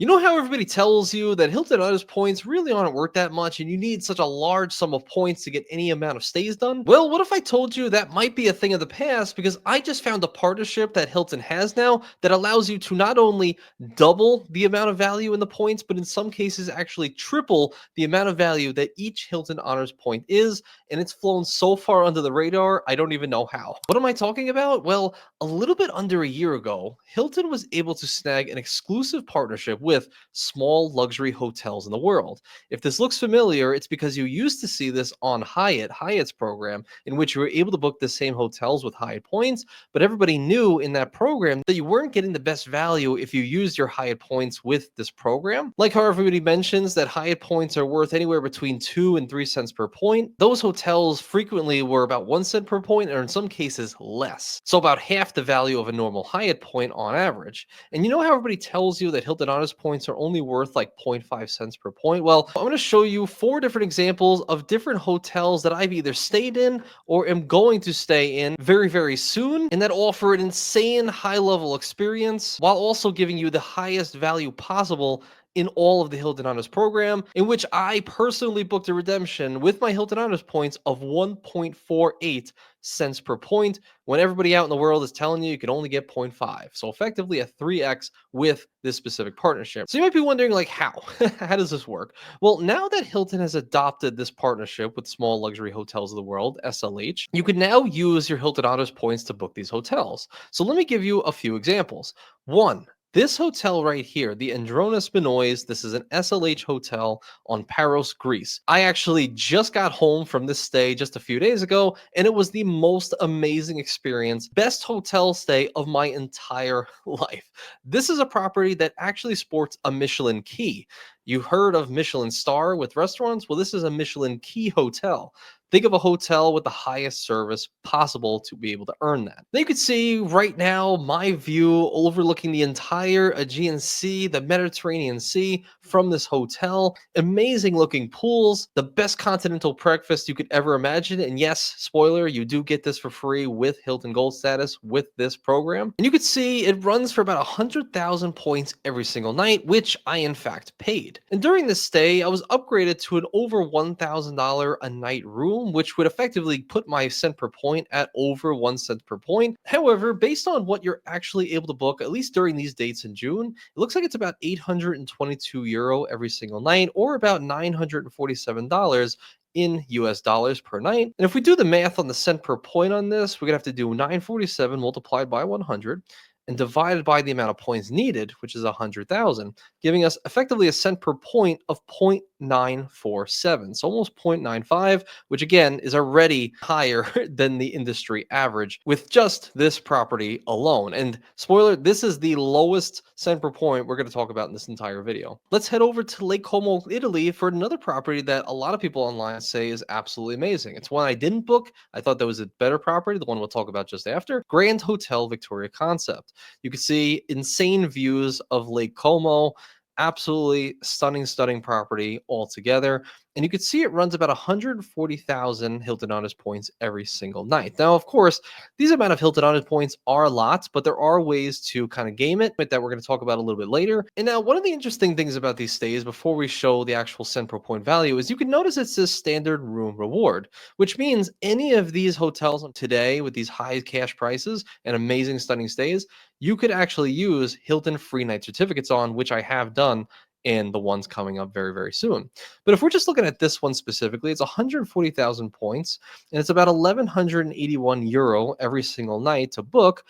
You know how everybody tells you that Hilton Honors points really aren't worth that much and you need such a large sum of points to get any amount of stays done? Well, what if I told you that might be a thing of the past because I just found a partnership that Hilton has now that allows you to not only double the amount of value in the points, but in some cases actually triple the amount of value that each Hilton Honors point is, and it's flown so far under the radar, I don't even know how. What am I talking about? Well, a little bit under a year ago, Hilton was able to snag an exclusive partnership with small luxury hotels in the world. If this looks familiar, it's because you used to see this on Hyatt's program, in which you were able to book the same hotels with Hyatt points, but everybody knew in that program that you weren't getting the best value if you used your Hyatt points with this program. Like how everybody mentions that Hyatt points are worth anywhere between 2 and 3 cents per point, those hotels frequently were about 1 cent per point, or in some cases less. So about half the value of a normal Hyatt point on average. And you know how everybody tells you that Hilton Honors points are only worth like 0.5 cents per point? Well, I'm going to show you 4 different examples of different hotels that I've either stayed in or am going to stay in very, very soon, and that offer an insane high level experience while also giving you the highest value possible in all of the Hilton Honors program, in which I personally booked a redemption with my Hilton Honors points of 1.48 cents per point, when everybody out in the world is telling you you can only get zero point 0.5. So effectively a 3x with this specific partnership. So you might be wondering, like, how? How does this work? Well, now that Hilton has adopted this partnership with small luxury hotels of the world, SLH, you can now use your Hilton Honors points to book these hotels. So let me give you a few examples. One, this hotel right here, the Andronis Benoist, this is an SLH hotel on Paros, Greece. I actually just got home from this stay just a few days ago, and it was the most amazing experience, best hotel stay of my entire life. This is a property that actually sports a Michelin key. You heard of Michelin star with restaurants? Well, this is a Michelin key hotel. Think of a hotel with the highest service possible to be able to earn that. Now you can see right now my view overlooking the entire Aegean Sea, the Mediterranean Sea from this hotel. Amazing looking pools, the best continental breakfast you could ever imagine. And yes, spoiler, you do get this for free with Hilton Gold status with this program. And you can see it runs for about 100,000 points every single night, which I in fact paid. And during this stay, I was upgraded to an over $1,000 a night room, which would effectively put my cent per point at over 1 cent per point. However, based on what you're actually able to book, at least during these dates in June, it looks like it's about 822 euro every single night, or about $947 in US dollars per night. And if we do the math on the cent per point on this, we're gonna have to do 947 multiplied by 100 and divided by the amount of points needed, which is 100,000, giving us effectively a cent per point of 0.947. So almost 0.95, which again is already higher than the industry average with just this property alone. And spoiler, this is the lowest cent per point we're going to talk about in this entire video. Let's head over to Lake Como, Italy for another property that a lot of people online say is absolutely amazing. It's one I didn't book. I thought that was a better property, the one we'll talk about just after. Grand Hotel Victoria Concept. You can see insane views of Lake Como, absolutely stunning property altogether. And you can see it runs about 140,000 Hilton Honors points every single night. Now, of course, these amount of Hilton Honors points are lots, but there are ways to kind of game it that we're going to talk about a little bit later. And now, one of the interesting things about these stays before we show the actual cent per point value is you can notice it says standard room reward, which means any of these hotels today with these high cash prices and amazing stunning stays, you could actually use Hilton free night certificates on, which I have done, and the ones coming up very, very soon. But if we're just looking at this one specifically, it's 140,000 points, and it's about 1,181 euro every single night to book.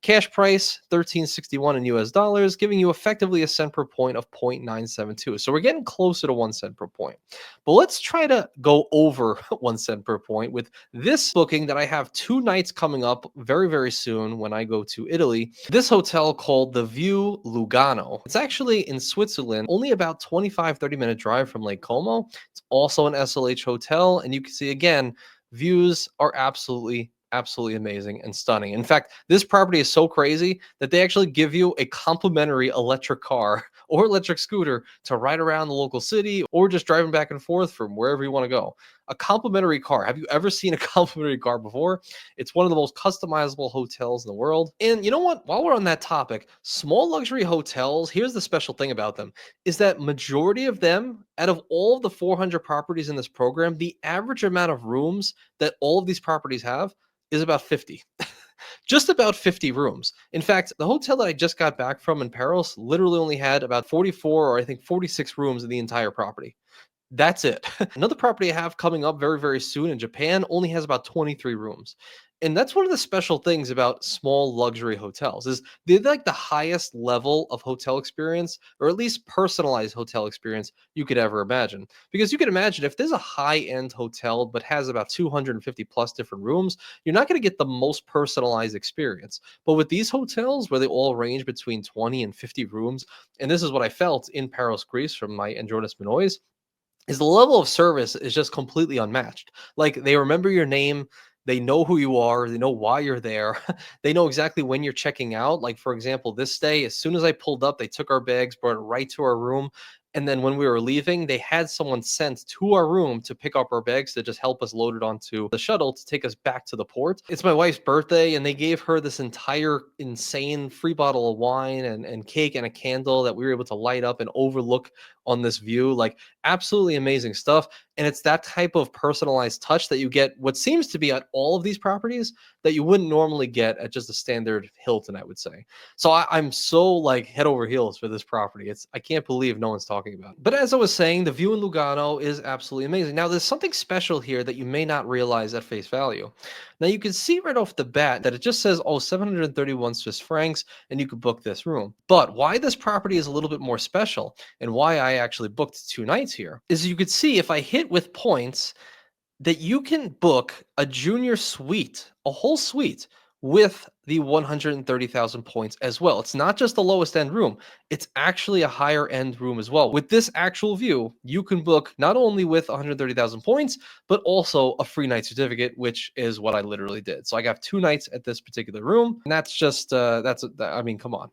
Cash price 1361 in US dollars, giving you effectively a cent per point of 0.972. So we're getting closer to 1 cent per point. But let's try to go over 1 cent per point with this booking that I have 2 nights coming up very, very soon when I go to Italy. This hotel called the View Lugano. It's actually in Switzerland, only about 25-30 minute drive from Lake Como. It's also an SLH hotel, and you can see again, views are absolutely amazing and stunning. In fact, this property is so crazy that they actually give you a complimentary electric car or electric scooter to ride around the local city or just driving back and forth from wherever you want to go. A complimentary car. Have you ever seen a complimentary car before? It's one of the most customizable hotels in the world. And you know what? While we're on that topic, small luxury hotels, here's the special thing about them is that majority of them, out of all of the 400 properties in this program, the average amount of rooms that all of these properties have is about 50. Just about 50 rooms. In fact, the hotel that I just got back from in Paris literally only had about 44 or I think 46 rooms in the entire property. That's it. Another property I have coming up very, very soon in Japan only has about 23 rooms. And that's one of the special things about small luxury hotels is they're like the highest level of hotel experience, or at least personalized hotel experience you could ever imagine. Because you can imagine if there's a high-end hotel but has about 250 plus different rooms, you're not going to get the most personalized experience. But with these hotels where they all range between 20 and 50 rooms, and this is what I felt in Paros, Greece from my Andronis Minois, is the level of service is just completely unmatched. Like they remember your name, they know who you are, they know why you're there, they know exactly when you're checking out. Like for example, this day, as soon as I pulled up, they took our bags, brought it right to our room. And then when we were leaving, they had someone sent to our room to pick up our bags to just help us load it onto the shuttle to take us back to the port. It's my wife's birthday, and they gave her this entire insane free bottle of wine and cake and a candle that we were able to light up and overlook on this view. Like absolutely amazing stuff. And it's that type of personalized touch that you get what seems to be at all of these properties that you wouldn't normally get at just a standard Hilton, I would say. So I'm so like head over heels for this property. I can't believe no one's talking about it. But as I was saying, the view in Lugano is absolutely amazing. Now there's something special here that you may not realize at face value. Now you can see right off the bat that it just says, oh, 731 Swiss francs, and you could book this room. But why this property is a little bit more special and why I actually booked 2 nights here is you could see if I hit with points that you can book a junior suite, a whole suite with the 130,000 points as well. It's not just the lowest end room, it's actually a higher end room as well. With this actual view, you can book not only with 130,000 points, but also a free night certificate, which is what I literally did. So I got 2 nights at this particular room, and that's just, I mean, come on.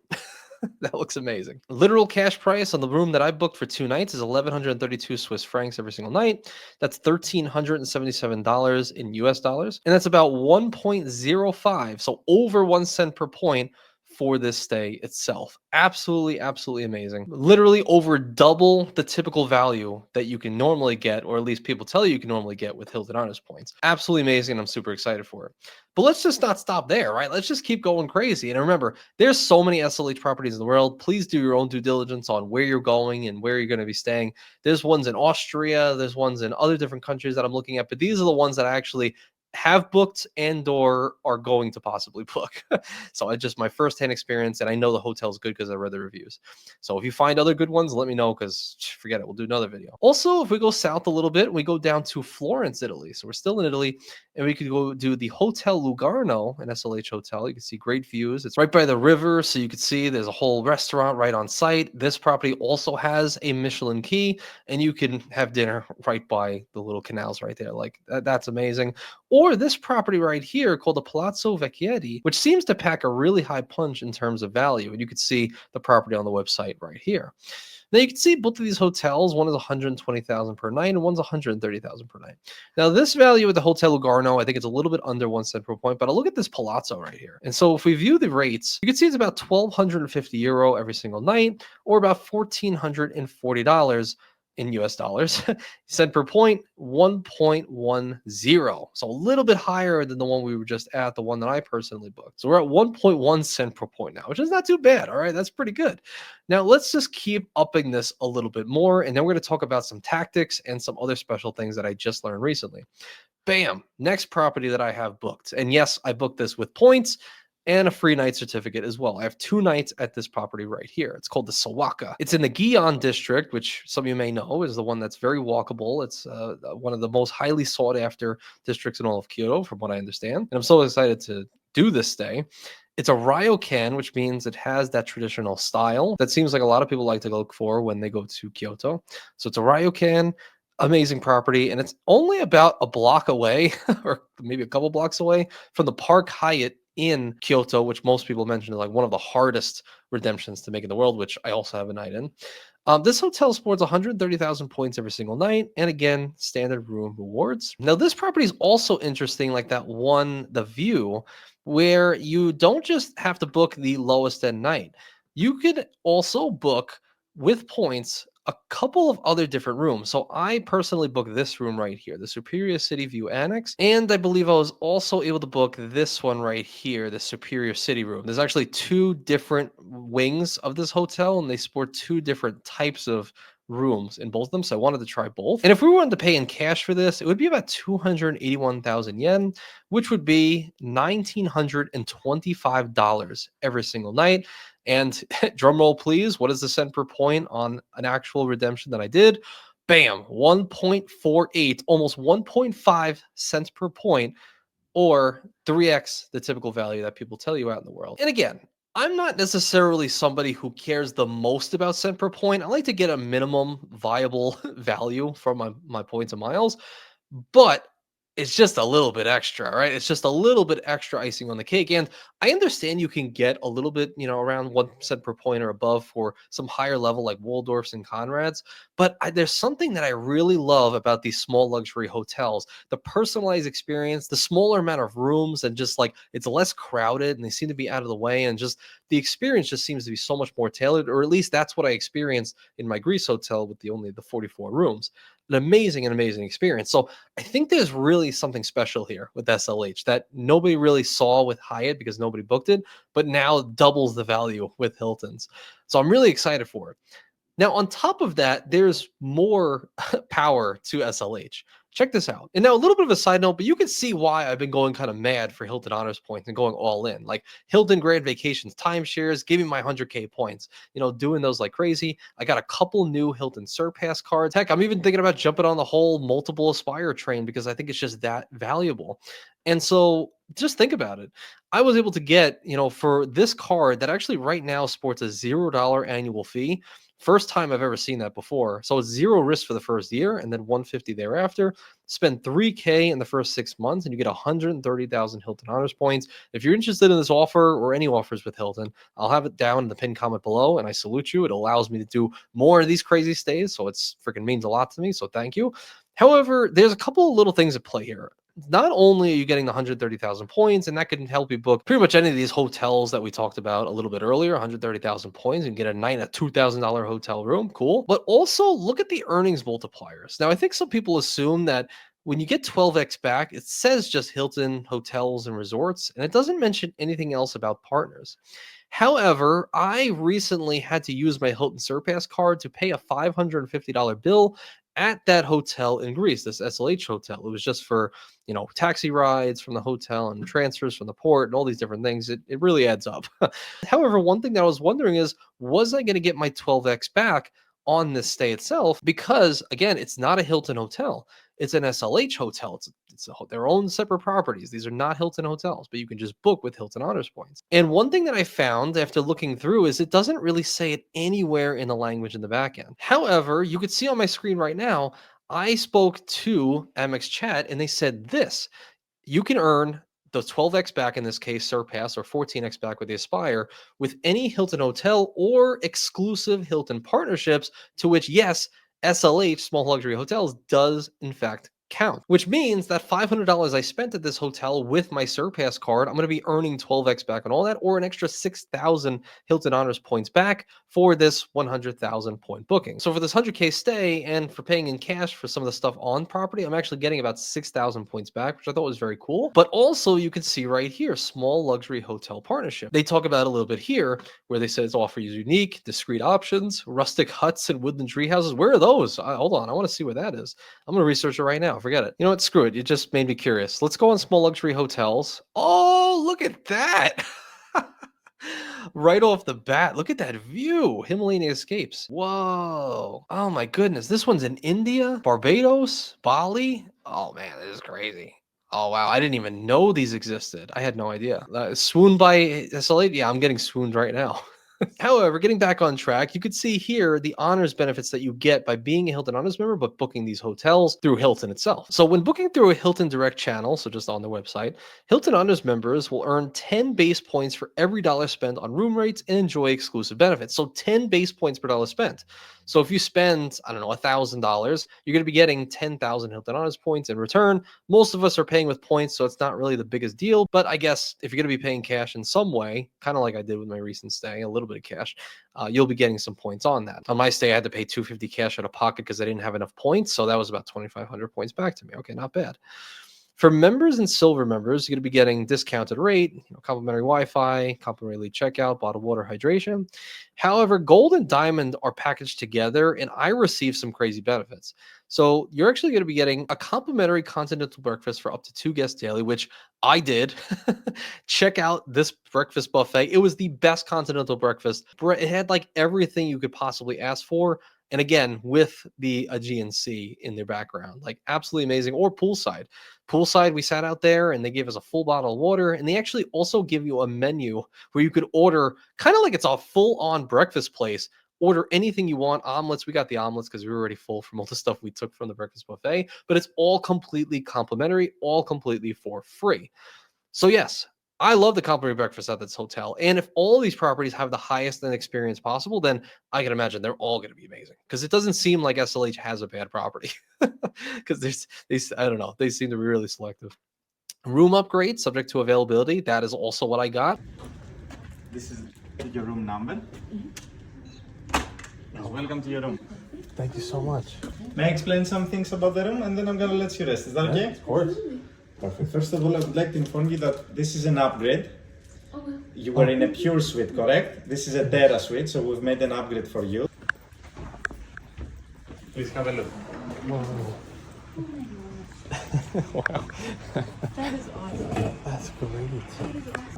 That looks amazing. Literal cash price on the room that I booked for 2 nights is 1,132 Swiss francs every single night. That's $1,377 in US dollars. And that's about 1.05. So over 1 cent per point for this stay itself. Absolutely, absolutely amazing. Literally over double the typical value that you can normally get, or at least people tell you can normally get with Hilton Honors points. Absolutely amazing. And I'm super excited for it. But let's just not stop there, right? Let's just keep going crazy. And remember, there's so many SLH properties in the world. Please do your own due diligence on where you're going and where you're going to be staying. There's ones in Austria, there's ones in other different countries that I'm looking at, but these are the ones that I actually have booked and or are going to possibly book. So it's just my firsthand experience, and I know the hotel's good because I read the reviews. So if you find other good ones, let me know, because forget it, we'll do another video. Also, if we go south a little bit, we go down to Florence, Italy. So we're still in Italy, and we could go do the Hotel Lugarno, an SLH hotel. You can see great views. It's right by the river, so you can see there's a whole restaurant right on site. This property also has a Michelin key, and you can have dinner right by the little canals right there. Like that's amazing. Or this property right here called the Palazzo Vecchietti, which seems to pack a really high punch in terms of value. And you can see the property on the website right here. Now you can see both of these hotels. One is 120,000 per night, and one's 130,000 per night. Now this value at the Hotel Lugarno, I think it's a little bit under 1 cent per point. But I'll look at this Palazzo right here. And so if we view the rates, you can see it's about 1,250 euro every single night, or about $1,440 in US dollars. Cent per point, 1.10. So a little bit higher than the one we were just at, the one that I personally booked. So we're at 1.1 cent per point now, which is not too bad. All right, that's pretty good. Now let's just keep upping this a little bit more, and then we're going to talk about some tactics and some other special things that I just learned recently. Bam, next property that I have booked. And yes, I booked this with points and a free night certificate as well. I have 2 nights at this property right here. It's called the Sawaka. It's in the Gion district, which some of you may know is the one that's very walkable. It's one of the most highly sought after districts in all of Kyoto, from what I understand. And I'm so excited to do this stay. It's a ryokan, which means it has that traditional style that seems like a lot of people like to look for when they go to Kyoto. So it's a ryokan, amazing property, and it's only about a block away or maybe a couple blocks away from the Park Hyatt in Kyoto, which most people mention is like one of the hardest redemptions to make in the world, which I also have a night in. This hotel sports 130,000 points every single night, and again, standard room rewards. Now, this property is also interesting, like that one, the view, where you don't just have to book the lowest end night. You could also book with points a couple of other different rooms. So I personally booked this room right here, the Superior City View Annex, and I believe I was also able to book this one right here, the Superior City room. There's actually two different wings of this hotel, and they sport two different types of rooms in both of them. So I wanted to try both. And if we wanted to pay in cash for this, it would be about 281,000 yen, which would be $1,925 every single night. And drum roll, please. What is the cent per point on an actual redemption that I did? Bam, 1.48, almost 1.5 cents per point, or 3x the typical value that people tell you out in the world. And again, I'm not necessarily somebody who cares the most about cent per point. I like to get a minimum viable value from my points and miles, but it's just a little bit extra, right? It's just a little bit extra icing on the cake. And I understand you can get a little bit, around 1 cent per point or above for some higher level like Waldorfs and Conrads. But there's something that I really love about these small luxury hotels, the personalized experience, the smaller amount of rooms, and just like it's less crowded and they seem to be out of the way. And just the experience just seems to be so much more tailored, or at least that's what I experienced in my Greece hotel with the only the 44 rooms. An amazing experience. So I think there's really something special here with SLH that nobody really saw with Hyatt because nobody booked it, but now doubles the value with Hilton's. So I'm really excited for it. Now, on top of that, there's more power to SLH. Check this out. And now, a little bit of a side note, but you can see why I've been going kind of mad for Hilton Honors points and going all in. Like Hilton Grand Vacations timeshares, give me my 100K points, doing those like crazy. I got a couple new Hilton Surpass cards. Heck, I'm even thinking about jumping on the whole multiple Aspire train because I think it's just that valuable. And so just think about it. I was able to get, for this card that actually right now sports a $0 annual fee. First time I've ever seen that before. So it's zero risk for the first year and then 150 thereafter. Spend 3K in the first 6 months and you get 130,000 Hilton Honors points. If you're interested in this offer or any offers with Hilton, I'll have it down in the pinned comment below, and I salute you. It allows me to do more of these crazy stays. So it's freaking means a lot to me. So thank you. However, there's a couple of little things at play here. Not only are you getting the 130,000 points, and that can help you book pretty much any of these hotels that we talked about a little bit earlier, 130,000 points and get a night at $2,000 hotel room. Cool. But also look at the earnings multipliers. Now, I think some people assume that when you get 12x back, it says just Hilton hotels and resorts, and it doesn't mention anything else about partners. However, I recently had to use my Hilton Surpass card to pay a $550 bill at that hotel in Greece, this SLH hotel. It was just for, taxi rides from the hotel and transfers from the port and all these different things. It really adds up. However, one thing that I was wondering is, was I going to get my 12x back on this stay itself? Because again, it's not a Hilton hotel. It's an SLH hotel. It's their own separate properties. These are not Hilton hotels, but you can just book with Hilton Honors points. And one thing that I found after looking through is it doesn't really say it anywhere in the language in the back end. However, you could see on my screen right now, I spoke to Amex Chat and they said this: you can earn the 12x back in this case, Surpass, or 14x back with the Aspire with any Hilton hotel or exclusive Hilton partnerships, to which, yes, SLH, Small Luxury Hotels, does in fact count, which means that $500 I spent at this hotel with my Surpass card, I'm going to be earning 12x back on all that, or an extra 6,000 Hilton Honors points back for this 100,000 point booking. So for this 100K stay and for paying in cash for some of the stuff on property, I'm actually getting about 6,000 points back, which I thought was very cool. But also you can see right here, Small Luxury Hotel Partnership. They talk about it a little bit here where they say it's offers unique, discreet options, rustic huts and woodland tree houses. Where are those? Hold on, I want to see where that is. I'm going to research it right now. Forget it. You know what? Screw it. It just made me curious. Let's go on Small Luxury Hotels. Oh, look at that. Right off the bat, look at that view. Himalayan Escapes. Whoa. Oh my goodness. This one's in India, Barbados, Bali. Oh man, this is crazy. Oh wow, I didn't even know these existed. I had no idea. Swooned by SLA? Yeah, I'm getting swooned right now. However, getting back on track, you could see here the honors benefits that you get by being a Hilton Honors member, but booking these hotels through Hilton itself. So, when booking through a Hilton Direct channel, so just on the website, Hilton Honors members will earn 10 base points for every dollar spent on room rates and enjoy exclusive benefits. So, 10 base points per dollar spent. So, if you spend, I don't know, $1,000, you're going to be getting 10,000 Hilton Honors points in return. Most of us are paying with points, so it's not really the biggest deal. But I guess if you're going to be paying cash in some way, kind of like I did with my recent stay, a little bit of cash, you'll be getting some points on that. On my stay, I had to pay 250 cash out of pocket because I didn't have enough points, so that was about 2,500 points back to me. Okay, not bad. For members and silver members, you're going to be getting discounted rate, complimentary Wi-Fi, complimentary checkout, bottled water, hydration. However, gold and diamond are packaged together, and I receive some crazy benefits. So you're actually going to be getting a complimentary continental breakfast for up to 2 guests daily, which I did. Check out this breakfast buffet. It was the best continental breakfast. It had like everything you could possibly ask for. And again, with the Aegean Sea in their background, like absolutely amazing. Or poolside. Poolside, we sat out there and they gave us a full bottle of water. And they actually also give you a menu where you could order kind of like it's a full on breakfast place. Order anything you want. Omelets. We got the omelets because we were already full from all the stuff we took from the breakfast buffet, but it's all completely complimentary, all completely for free. So yes, I love the complimentary breakfast at this hotel. And if all these properties have the highest end experience possible, then I can imagine they're all going to be amazing. Because it doesn't seem like SLH has a bad property. Because I don't know, they seem to be really selective. Room upgrade subject to availability. That is also what I got. This is your room number. Welcome to your room. Thank you so much. May I explain some things about the room and then I'm gonna let you rest. Is that okay? Of course. Perfect. First of all, I would like to inform you that this is an upgrade. You were in a pure suite, correct? This is a Terra suite, so we've made an upgrade for you. Please have a look. Whoa. Wow. That is awesome. That's great.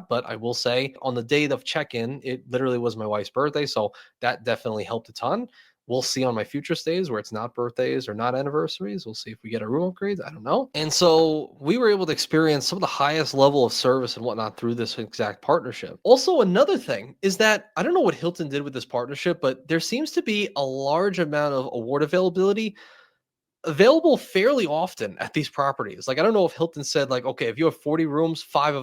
But I will say on the day of check-in, it literally was my wife's birthday. So that definitely helped a ton. We'll see on my future stays where it's not birthdays or not anniversaries. We'll see if we get a room upgrade. I don't know. And so we were able to experience some of the highest level of service and whatnot through this exact partnership. Also, another thing is that I don't know what Hilton did with this partnership, but there seems to be a large amount of award availability available fairly often at these properties. Like, I don't know if Hilton said, like, okay, if you have 40 rooms, 5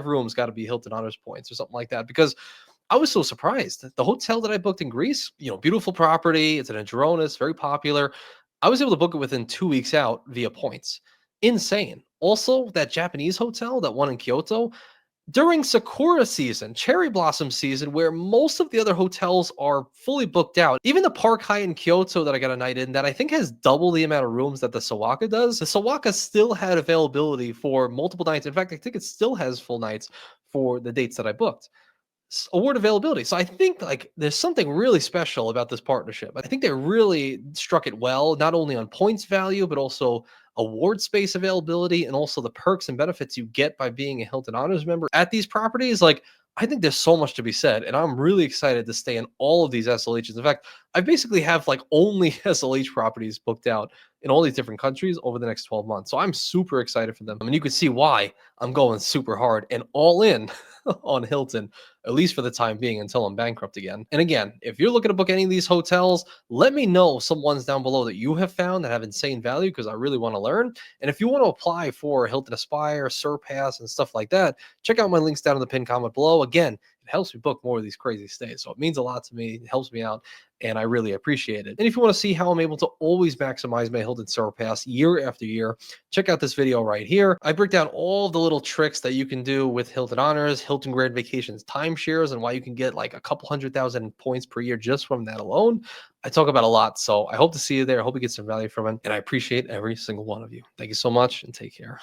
rooms got to be Hilton Honors points or something like that. Because I was so surprised. The hotel that I booked in Greece, beautiful property. It's an Andronis, very popular. I was able to book it within 2 weeks out via points. Insane. Also, that Japanese hotel, that one in Kyoto, during Sakura season, cherry blossom season, where most of the other hotels are fully booked out. Even the Park Hyatt in Kyoto that I got a night in, that I think has double the amount of rooms that the Sawaka does. The Sawaka still had availability for multiple nights. In fact, I think it still has full nights for the dates that I booked. Award availability. So I think like there's something really special about this partnership. I think they really struck it well, not only on points value, but also award space availability and also the perks and benefits you get by being a Hilton Honors member at these properties. Like, I think there's so much to be said, and I'm really excited to stay in all of these SLHs. In fact, I basically have like only SLH properties booked out in all these different countries over the next 12 months. So I'm super excited for them. I mean, you can see why I'm going super hard and all in on Hilton, at least for the time being until I'm bankrupt again. And again, if you're looking to book any of these hotels, let me know some ones down below that you have found that have insane value because I really want to learn. And if you want to apply for Hilton Aspire, Surpass, and stuff like that, check out my links down in the pinned comment below. Again, it helps me book more of these crazy stays. So it means a lot to me. It helps me out. And I really appreciate it. And if you want to see how I'm able to always maximize my Hilton Surpass year after year, check out this video right here. I break down all the little tricks that you can do with Hilton Honors, Hilton Grand Vacations timeshares, and why you can get like a couple 100,000 points per year just from that alone. I talk about a lot. So I hope to see you there. I hope you get some value from it. And I appreciate every single one of you. Thank you so much and take care.